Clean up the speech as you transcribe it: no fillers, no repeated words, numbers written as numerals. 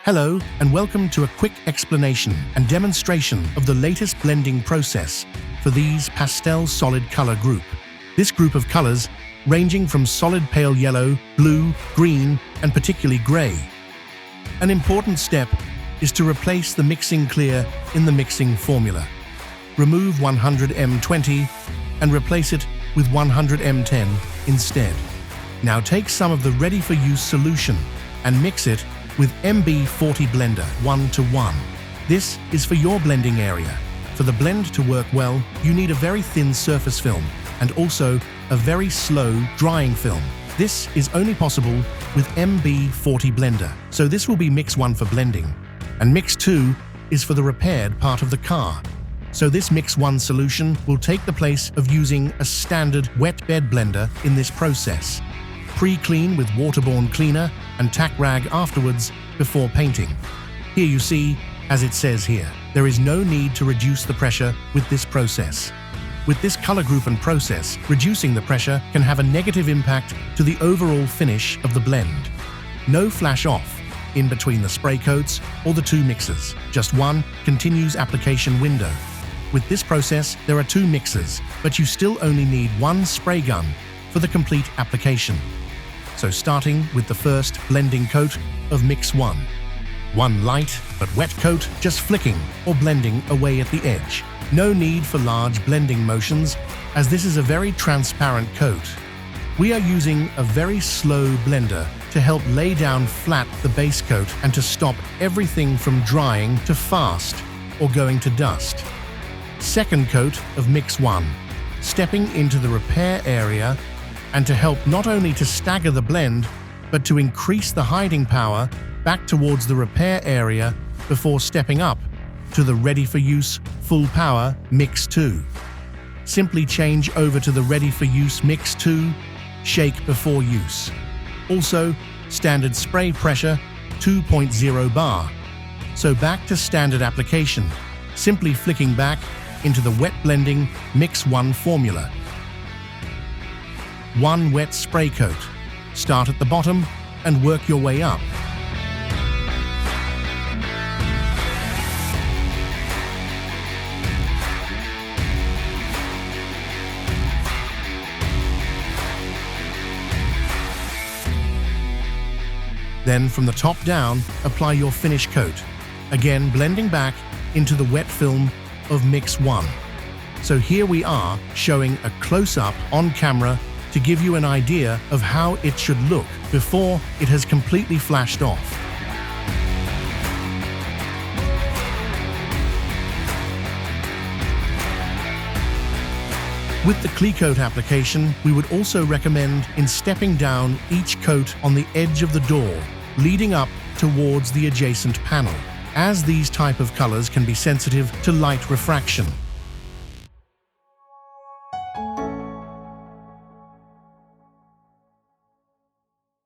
Hello, and welcome to a quick explanation and demonstration of the latest blending process for these pastel solid color group. This group of colors ranging from solid pale yellow, blue, green, and particularly gray. An important step is to replace the mixing clear in the mixing formula. Remove 100M20 and replace it with 100M10 instead. Now take some of the ready-for-use solution and mix it with MB40 blender 1:1. This is for your blending area. For the blend to work well, you need a very thin surface film and also a very slow drying film. This is only possible with MB40 blender. So this will be mix 1 for blending, and mix 2 is for the repaired part of the car. So this mix 1 solution will take the place of using a standard wet bed blender in this process. Pre-clean with waterborne cleaner and tack rag afterwards before painting. Here you see, as it says here, there is no need to reduce the pressure with this process. With this color group and process, reducing the pressure can have a negative impact to the overall finish of the blend. No flash off in between the spray coats or the two mixers, just one continuous application window. With this process, there are two mixers, but you still only need one spray gun for the complete application. So starting with the first blending coat of mix 1. One light but wet coat, just flicking or blending away at the edge. No need for large blending motions, as this is a very transparent coat. We are using a very slow blender to help lay down flat the base coat and to stop everything from drying to fast or going to dust. Second coat of mix 1. Stepping into the repair area and to help not only to stagger the blend, but to increase the hiding power back towards the repair area before stepping up to the ready-for-use full power mix 2. Simply change over to the ready-for-use mix 2, shake before use. Also, standard spray pressure 2.0 bar. So back to standard application, simply flicking back into the wet blending mix 1 formula. One wet spray coat. Start at the bottom and work your way up. Then from the top down, apply your finish coat, again blending back into the wet film of mix 1. So here we are showing a close-up on camera to give you an idea of how it should look before it has completely flashed off. With the Clearcoat application, we would also recommend in stepping down each coat on the edge of the door, leading up towards the adjacent panel, as these type of colors can be sensitive to light refraction.